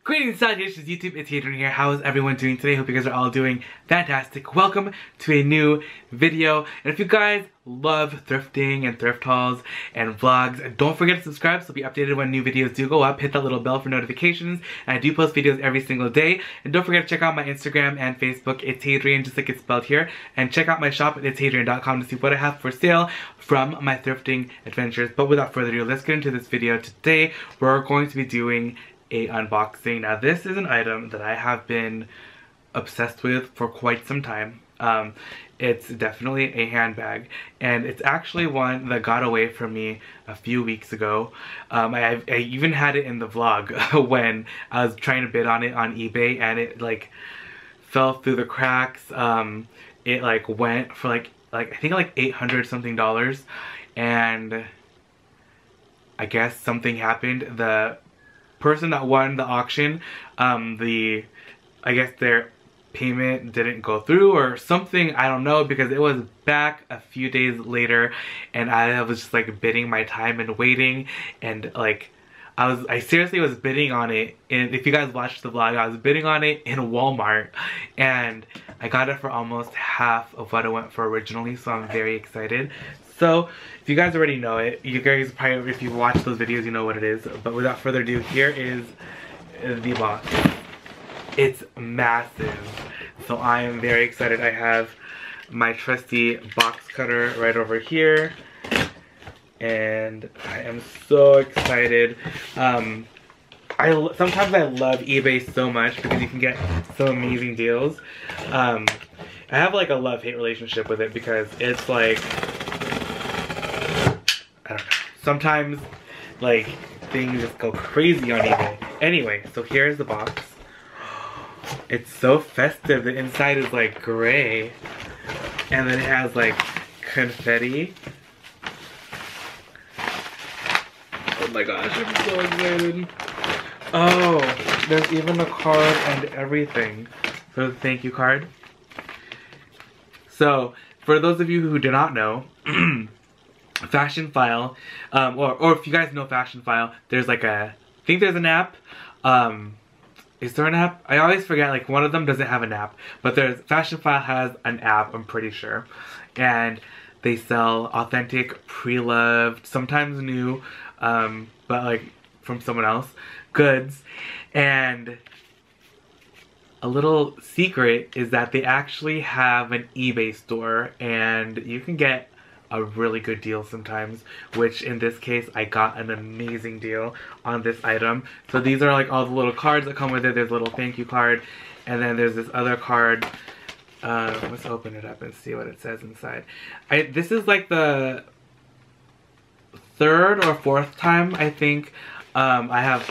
Greetings, salutations YouTube, it's Hadrian here. How is everyone doing today? Hope you guys are all doing fantastic. Welcome to a new video. And if you guys love thrifting and thrift hauls and vlogs, don't forget to subscribe so you'll be updated when new videos do go up. Hit that little bell for notifications. And I do post videos every single day. And don't forget to check out my Instagram and Facebook, itsHadrian, just like it's spelled here. And check out my shop at itsHadrian.com to see what I have for sale from my thrifting adventures. But without further ado, let's get into this video. Today, we're going to be doing a unboxing. Now this is an item that I have been obsessed with for quite some time. It's definitely a handbag, and it's actually one that got away from me a few weeks ago. I even had it in the vlog when I was trying to bid on it on eBay, and it like fell through the cracks. It like went for like I think like $800 something, and I guess something happened. The person that won the auction, I guess their payment didn't go through or something, I don't know, because it was back a few days later and I was just like bidding my time and waiting, and like I seriously was bidding on it, and if you guys watched the vlog, I was bidding on it in Walmart and I got it for almost half of what it went for originally, so I'm very excited. So, if you guys already know it, you guys probably, if you've watched those videos, you know what it is. But without further ado, here is the box. It's massive. So I am very excited. I have my trusty box cutter right over here. And I am so excited. Sometimes I love eBay so much because you can get some amazing deals. I have like a love-hate relationship with it because it's like, I don't know. Sometimes, like, things just go crazy on eBay. Anyway, so here's the box. It's so festive. The inside is, like, gray. And then it has, like, confetti. Oh my gosh, I'm so excited. Oh, there's even a card and everything. So, thank you card. So, for those of you who do not know, Fashion File, or if you guys know Fashion File, there's like I think there's an app. Is there an app? I always forget, like one of them doesn't have an app, but Fashion File has an app, I'm pretty sure. And they sell authentic, pre-loved, sometimes new, but like from someone else, goods. And a little secret is that they actually have an eBay store, and you can get a really good deal sometimes, which in this case I got an amazing deal on this item. So these are like all the little cards that come with it. There's a little thank you card, and then there's this other card. Let's open it up and see what it says inside. This is like the third or fourth time I think I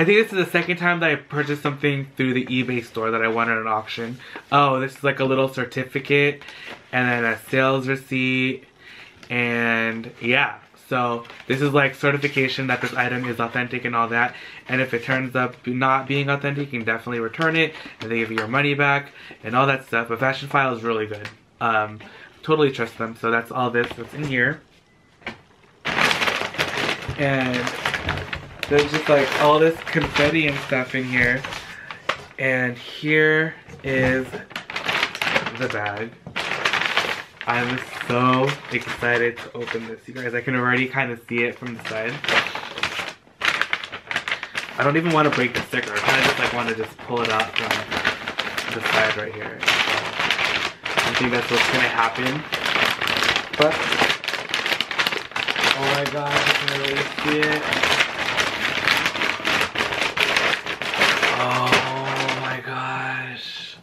think this is the second time that I purchased something through the eBay store that I won at an auction. Oh, this is like a little certificate and then a sales receipt, and yeah. So this is like certification that this item is authentic and all that. And if it turns up not being authentic, you can definitely return it and they give you your money back and all that stuff. But Fashion File is really good. Totally trust them. So that's all that's in here. And there's just like all this confetti and stuff in here. And here is the bag. I'm so excited to open this, you guys. I can already kind of see it from the side. I don't even want to break the sticker. I kind of just like want to just pull it out from the side right here. I think that's what's going to happen. But, oh my god, I can really see it. Oh my gosh.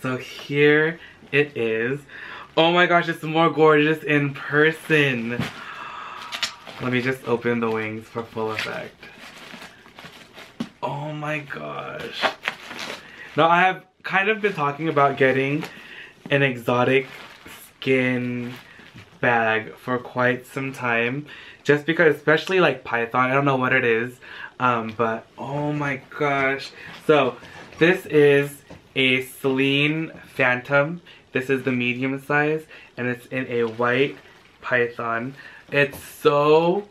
So here it is. Oh my gosh, it's more gorgeous in person. Let me just open the wings for full effect. Oh my gosh. Now I have kind of been talking about getting an exotic skin bag for quite some time. Just because, especially like python, I don't know what it is. But oh my gosh. So this is a Celine Phantom. This is the medium size, and it's in a white python. It's so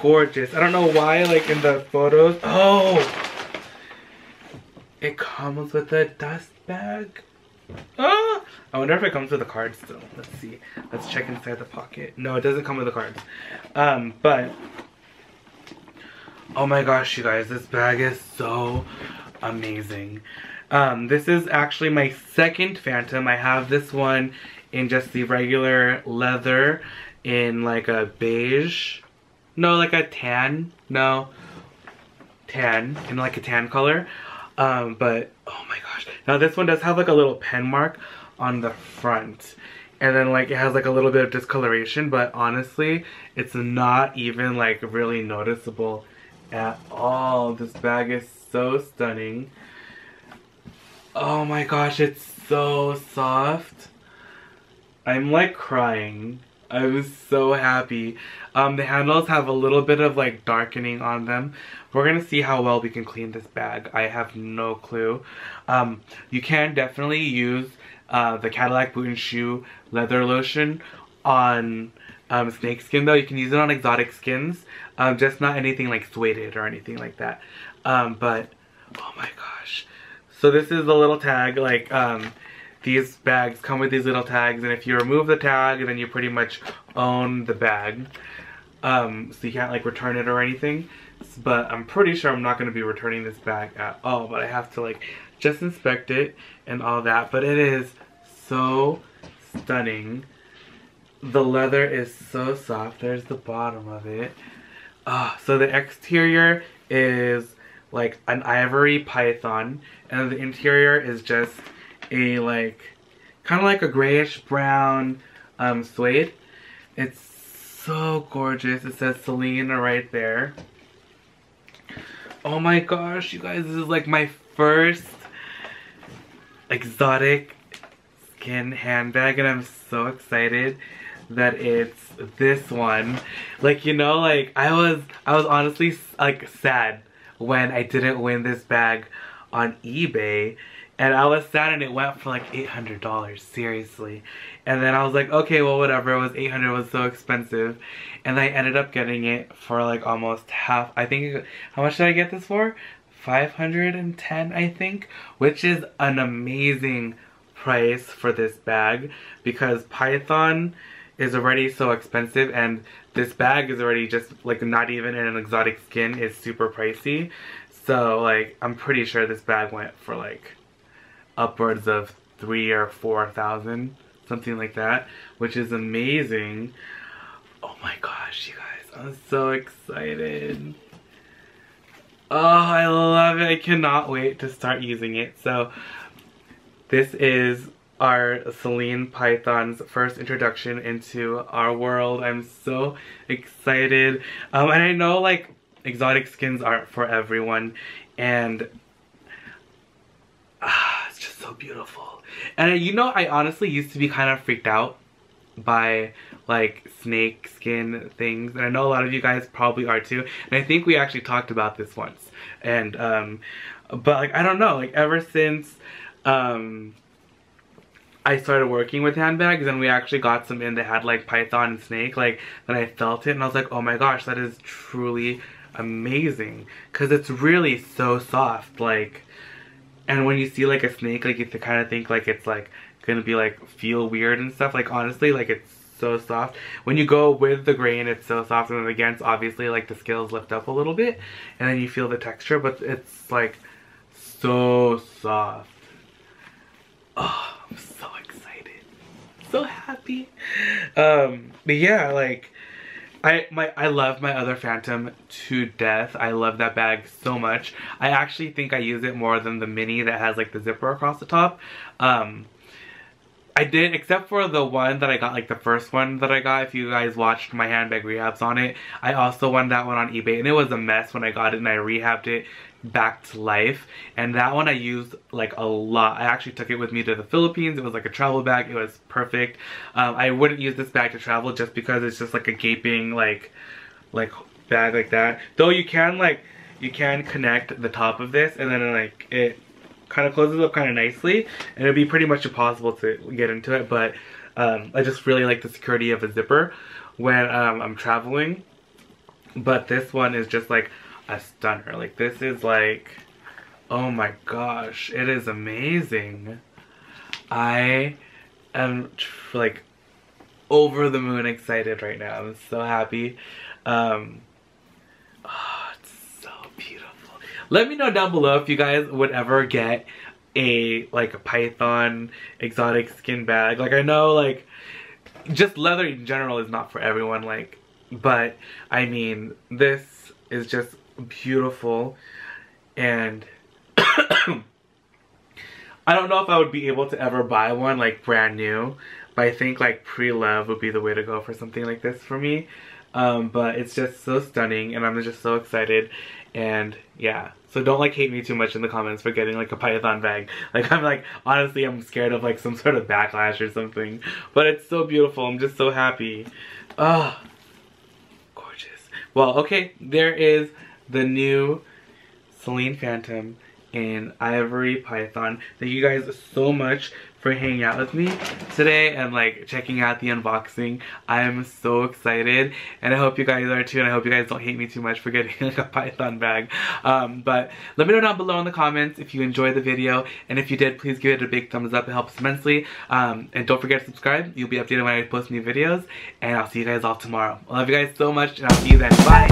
gorgeous. I don't know why, like in the photos. Oh, it comes with a dust bag. Ah! I wonder if it comes with a card still. Let's see. Let's check inside the pocket. No, it doesn't come with the cards. But oh my gosh, you guys, this bag is so amazing. This is actually my second Phantom. I have this one in just the regular leather in like a beige. No, like a tan. No. Tan. In like a tan color. But oh my gosh. Now this one does have like a little pen mark on the front. And then like it has like a little bit of discoloration. But honestly, it's not even like really noticeable at all. This bag is so stunning. Oh my gosh, it's so soft. I'm like crying. I was so happy. The handles have a little bit of like darkening on them. We're gonna see how well we can clean this bag. I have no clue. You can definitely use the Cadillac Boot and Shoe leather lotion on snake skin though. You can use it on exotic skins. Just not anything like suede or anything like that. But oh my gosh. So this is the little tag, like these bags come with these little tags, and if you remove the tag, then you pretty much own the bag. So you can't like return it or anything. But I'm pretty sure I'm not going to be returning this bag at all. But I have to like just inspect it and all that. But it is so stunning. The leather is so soft. There's the bottom of it. So the exterior is like an ivory python, and the interior is just a like kind of like a grayish brown suede. It's so gorgeous. It says Selena right there. Oh my gosh, you guys, this is like my first exotic skin handbag, and I'm so excited that it's this one. Like, you know, like I was honestly like sad when I didn't win this bag on eBay, and I was sad, and it went for like $800, seriously. And then I was like, okay, well whatever, it was $800, it was so expensive. And I ended up getting it for like almost half. I think, how much did I get this for? $510, I think, which is an amazing price for this bag, because python is already so expensive, and this bag is already just like not even in an exotic skin. It's super pricey. So like I'm pretty sure this bag went for like upwards of $3,000 or $4,000, something like that, which is amazing. Oh my gosh, you guys, I'm so excited. Oh, I love it. I cannot wait to start using it. So this is our Celine Python's first introduction into our world. I'm so excited. And I know like exotic skins aren't for everyone, and it's just so beautiful. And you know, I honestly used to be kind of freaked out by like snake skin things, and I know a lot of you guys probably are too, and I think we actually talked about this once. And but like I don't know, like ever since I started working with handbags, and we actually got some in that had like python and snake, like then I felt it and I was like, oh my gosh, that is truly amazing, because it's really so soft. Like, and when you see like a snake, like you kind of think like it's like gonna be like feel weird and stuff. Like honestly, like it's so soft. When you go with the grain, it's so soft, and then against, obviously like the scales lift up a little bit and then you feel the texture, but it's like so soft. Oh, I'm so excited, so happy. But yeah, like I love my other Phantom to death. I love that bag so much. I actually think I use it more than the mini that has like the zipper across the top. I did, except for the one that I got, like the first one that I got. If you guys watched my handbag rehabs on it, I also won that one on eBay, and it was a mess when I got it, and I rehabbed it back to life. And that one I used like a lot. I actually took it with me to the Philippines. It was like a travel bag. It was perfect. I wouldn't use this bag to travel just because it's just like a gaping like bag like that. Though you can connect the top of this, and then like it kind of closes up kind of nicely, and it'd be pretty much impossible to get into it. But I just really like the security of a zipper when I'm traveling. But this one is just like a stunner. Like this is like, Oh my gosh, it is amazing. I am like over the moon excited right now. I'm so happy. Oh, it's so beautiful. Let me know down below if you guys would ever get a python exotic skin bag. Like, I know like just leather in general is not for everyone, like, but I mean this is just beautiful. And I don't know if I would be able to ever buy one like brand new, but I think like pre-love would be the way to go for something like this for me. But it's just so stunning and I'm just so excited. And yeah, so don't like hate me too much in the comments for getting like a python bag. Like, I'm like, honestly I'm scared of like some sort of backlash or something. But it's so beautiful, I'm just so happy. Oh, gorgeous. Well, okay, there is the new Celine Phantom in Ivory Python. Thank you guys so much for hanging out with me today and like checking out the unboxing. I am so excited and I hope you guys are too, and I hope you guys don't hate me too much for getting like a python bag. But let me know down below in the comments if you enjoyed the video, and if you did, please give it a big thumbs up, it helps immensely. And don't forget to subscribe, you'll be updated when I post new videos, and I'll see you guys all tomorrow. I love you guys so much and I'll see you then. Bye!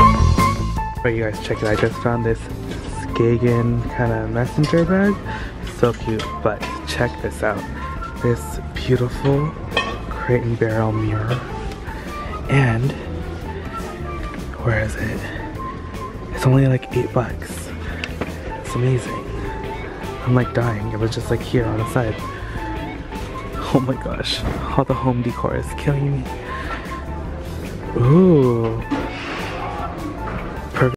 Alright you guys, check it, I just found this Skagen kind of messenger bag. So cute, but check this out. This beautiful Crate and Barrel mirror. And where is it? It's only like $8. It's amazing. I'm like dying. It was just like here on the side. Oh my gosh. All the home decor is killing me. Ooh.